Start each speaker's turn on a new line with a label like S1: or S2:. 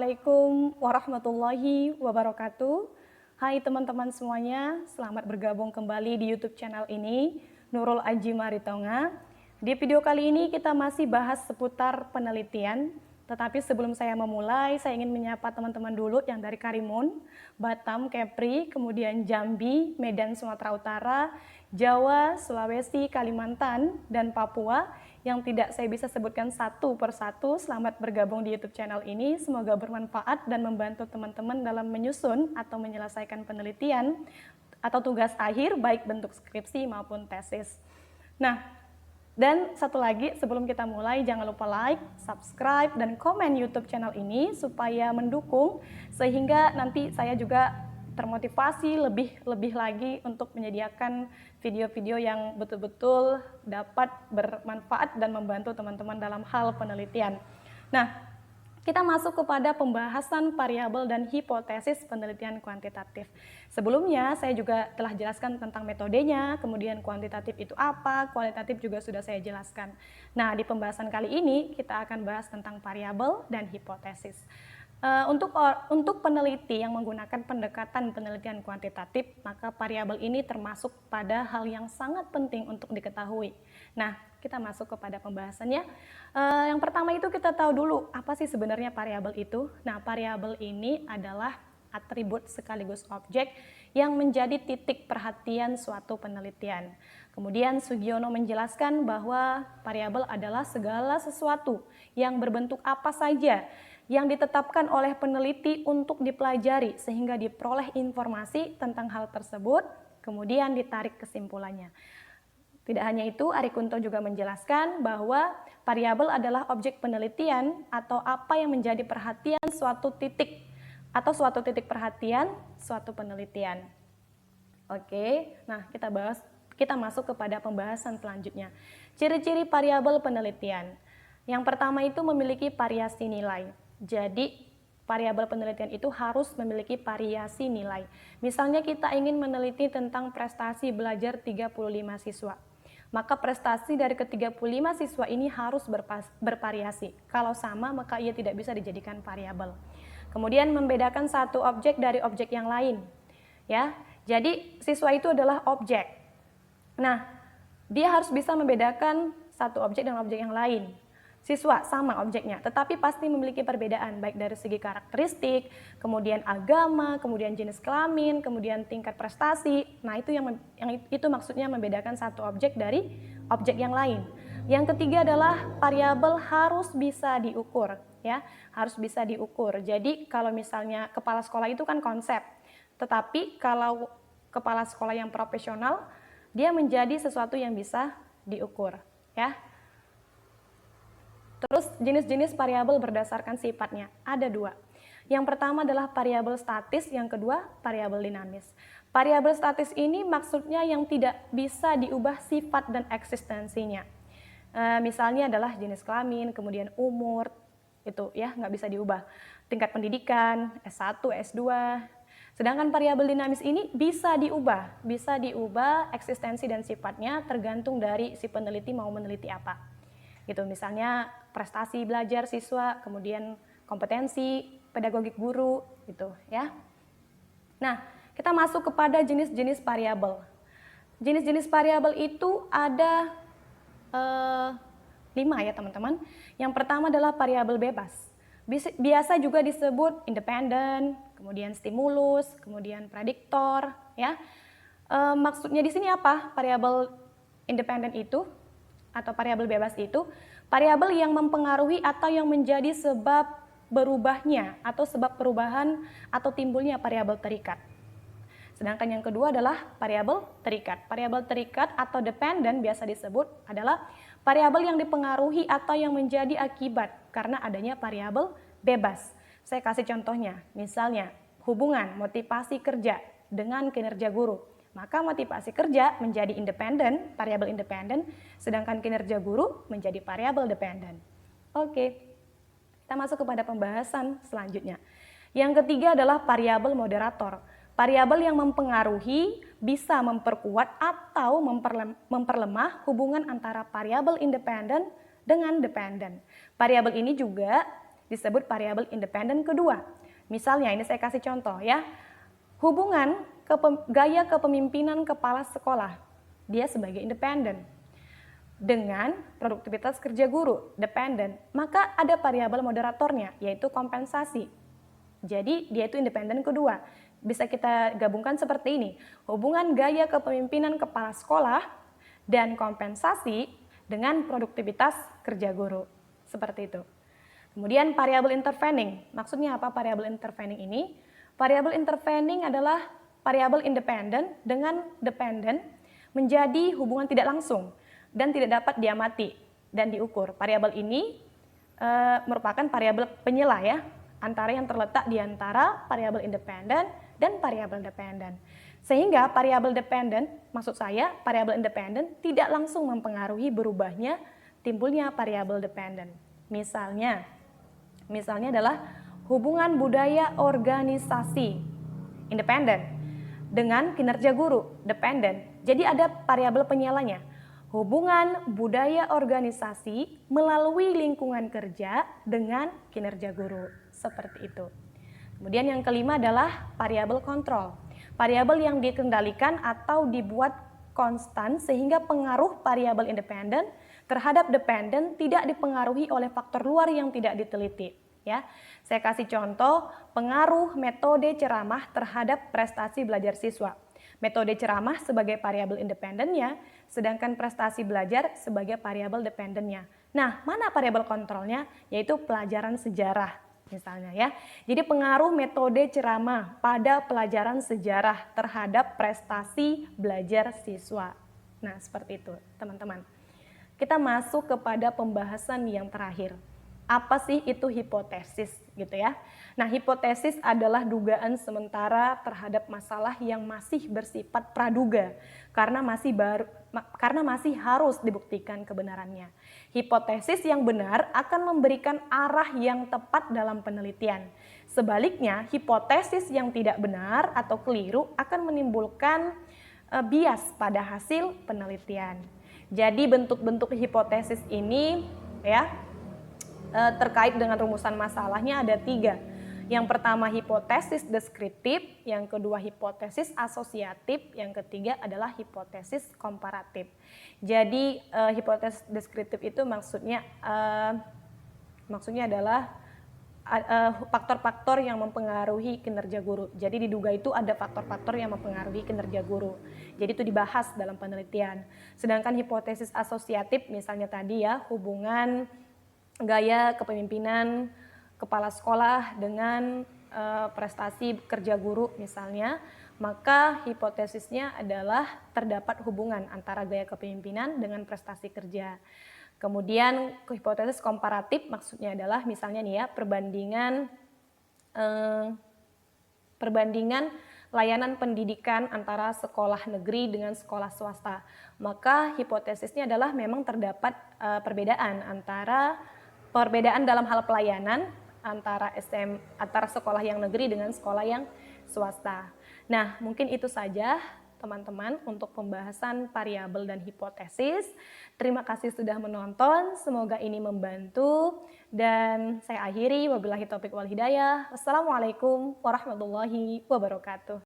S1: Assalamualaikum warahmatullahi wabarakatuh. Hai teman-teman semuanya, selamat bergabung kembali di YouTube channel ini, Nurul Aji Maritonga. Di video kali ini kita masih bahas seputar penelitian, tetapi sebelum saya memulai, saya ingin menyapa teman-teman dulu yang dari Karimun, Batam, Kepri, kemudian Jambi, Medan, Sumatera Utara, Jawa, Sulawesi, Kalimantan, dan Papua yang tidak saya bisa sebutkan satu persatu. Selamat bergabung di YouTube channel ini. Semoga bermanfaat dan membantu teman-teman dalam menyusun atau menyelesaikan penelitian atau tugas akhir, baik bentuk skripsi maupun tesis. Nah, dan satu lagi sebelum kita mulai, jangan lupa like, subscribe, dan komen YouTube channel ini supaya mendukung sehingga nanti saya juga termotivasi lebih lagi untuk menyediakan video-video yang betul-betul dapat bermanfaat dan membantu teman-teman dalam hal penelitian. Nah, kita masuk kepada pembahasan variabel dan hipotesis penelitian kuantitatif. Sebelumnya saya juga telah jelaskan tentang metodenya, kemudian kuantitatif itu apa, kualitatif juga sudah saya jelaskan. Nah, di pembahasan kali ini kita akan bahas tentang variabel dan hipotesis. Untuk peneliti yang menggunakan pendekatan penelitian kuantitatif, maka variabel ini termasuk pada hal yang sangat penting untuk diketahui. Nah, kita masuk kepada pembahasannya. Yang pertama itu kita tahu dulu apa sih sebenarnya variabel itu. Nah, variabel ini adalah atribut sekaligus objek yang menjadi titik perhatian suatu penelitian. Kemudian Sugiono menjelaskan bahwa variabel adalah segala sesuatu yang berbentuk apa saja yang ditetapkan oleh peneliti untuk dipelajari sehingga diperoleh informasi tentang hal tersebut, kemudian ditarik kesimpulannya. Tidak hanya itu, Arikunto juga menjelaskan bahwa variabel adalah objek penelitian atau apa yang menjadi perhatian suatu titik atau suatu titik perhatian suatu penelitian. Oke, nah kita masuk kepada pembahasan selanjutnya. Ciri-ciri variabel penelitian. Yang pertama itu memiliki variasi nilai. Jadi, variabel penelitian itu harus memiliki variasi nilai. Misalnya kita ingin meneliti tentang prestasi belajar 35 siswa. Maka prestasi dari ke-35 siswa ini harus bervariasi. Kalau sama, maka ia tidak bisa dijadikan variabel. Kemudian membedakan satu objek dari objek yang lain. Ya, jadi siswa itu adalah objek. Nah, dia harus bisa membedakan satu objek dan objek yang lain. Siswa sama objeknya, tetapi pasti memiliki perbedaan, baik dari segi karakteristik, kemudian agama, kemudian jenis kelamin, kemudian tingkat prestasi. Nah, itu yang itu maksudnya membedakan satu objek dari objek yang lain. Yang ketiga adalah variabel harus bisa diukur, ya, harus bisa diukur. Jadi kalau misalnya kepala sekolah itu kan konsep, tetapi kalau kepala sekolah yang profesional, dia menjadi sesuatu yang bisa diukur, ya. Terus jenis-jenis variabel berdasarkan sifatnya, ada dua. Yang pertama adalah variabel statis, yang kedua variabel dinamis. Variabel statis ini maksudnya yang tidak bisa diubah sifat dan eksistensinya. Misalnya adalah jenis kelamin, kemudian umur, itu ya nggak bisa diubah. Tingkat pendidikan, S1, S2. Sedangkan variabel dinamis ini bisa diubah eksistensi dan sifatnya tergantung dari si peneliti mau meneliti apa. Gitu, misalnya prestasi belajar siswa, kemudian kompetensi pedagogik guru, gitu ya. Nah, kita masuk kepada jenis-jenis variabel. Jenis-jenis variabel itu ada 5 ya teman-teman. Yang pertama adalah variabel bebas. Biasa juga disebut independen, kemudian stimulus, kemudian prediktor, ya. Maksudnya di sini apa? Variabel independen itu atau variabel bebas itu variabel yang mempengaruhi atau yang menjadi sebab berubahnya atau sebab perubahan atau timbulnya variabel terikat. Sedangkan yang kedua adalah variabel terikat. Variabel terikat atau dependen biasa disebut adalah variabel yang dipengaruhi atau yang menjadi akibat karena adanya variabel bebas. Saya kasih contohnya, misalnya hubungan motivasi kerja dengan kinerja guru. Maka motivasi kerja menjadi independen, variabel independen, sedangkan kinerja guru menjadi variabel dependen. Oke, kita masuk kepada pembahasan selanjutnya. Yang ketiga adalah variabel moderator. Variabel yang mempengaruhi, bisa memperkuat atau memperlemah hubungan antara variabel independen dengan dependen. Variabel ini juga disebut variabel independen kedua. Misalnya, ini saya kasih contoh ya. Hubungan gaya kepemimpinan kepala sekolah, dia sebagai independen. Dengan produktivitas kerja guru, dependen, maka ada variabel moderatornya, yaitu kompensasi. Jadi dia itu independen kedua. Bisa kita gabungkan seperti ini, hubungan gaya kepemimpinan kepala sekolah dan kompensasi dengan produktivitas kerja guru. Seperti itu. Kemudian variabel intervening, maksudnya apa variabel intervening ini? Variabel intervening adalah variabel independen dengan dependen menjadi hubungan tidak langsung dan tidak dapat diamati dan diukur. Variabel ini merupakan variabel penyela ya, antara yang terletak di antara variabel independen dan variabel dependen. Sehingga variabel dependen, maksud saya variabel independen tidak langsung mempengaruhi berubahnya timbulnya variabel dependen. Misalnya adalah hubungan budaya organisasi, independen, dengan kinerja guru, dependen. Jadi ada variabel penyelanya. Hubungan budaya organisasi melalui lingkungan kerja dengan kinerja guru. Seperti itu. Kemudian yang kelima adalah variabel kontrol. Variabel yang dikendalikan atau dibuat konstan sehingga pengaruh variabel independen terhadap dependen tidak dipengaruhi oleh faktor luar yang tidak diteliti. Ya, saya kasih contoh pengaruh metode ceramah terhadap prestasi belajar siswa. Metode ceramah sebagai variabel independennya, sedangkan prestasi belajar sebagai variabel dependennya. Nah, mana variabel kontrolnya? Yaitu pelajaran sejarah, misalnya ya. Jadi pengaruh metode ceramah pada pelajaran sejarah terhadap prestasi belajar siswa. Nah, seperti itu, teman-teman. Kita masuk kepada pembahasan yang terakhir. Apa sih itu hipotesis gitu ya? Nah, hipotesis adalah dugaan sementara terhadap masalah yang masih bersifat praduga karena masih harus dibuktikan kebenarannya. Hipotesis yang benar akan memberikan arah yang tepat dalam penelitian. Sebaliknya, hipotesis yang tidak benar atau keliru akan menimbulkan bias pada hasil penelitian. Jadi bentuk-bentuk hipotesis ini ya terkait dengan rumusan masalahnya ada 3. Yang pertama hipotesis deskriptif, yang kedua hipotesis asosiatif, yang ketiga adalah hipotesis komparatif. Jadi hipotesis deskriptif itu maksudnya adalah faktor-faktor yang mempengaruhi kinerja guru. Jadi diduga itu ada faktor-faktor yang mempengaruhi kinerja guru. Jadi itu dibahas dalam penelitian. Sedangkan hipotesis asosiatif misalnya tadi ya, hubungan gaya kepemimpinan kepala sekolah dengan prestasi kerja guru misalnya, maka hipotesisnya adalah terdapat hubungan antara gaya kepemimpinan dengan prestasi kerja. Kemudian hipotesis komparatif maksudnya adalah misalnya nih ya, perbandingan layanan pendidikan antara sekolah negeri dengan sekolah swasta. Maka hipotesisnya adalah memang terdapat perbedaan dalam hal pelayanan antara sekolah yang negeri dengan sekolah yang swasta. Nah, mungkin itu saja teman-teman untuk pembahasan variabel dan hipotesis. Terima kasih sudah menonton, semoga ini membantu dan saya akhiri wabillahi taufik wal hidayah. Wassalamualaikum warahmatullahi wabarakatuh.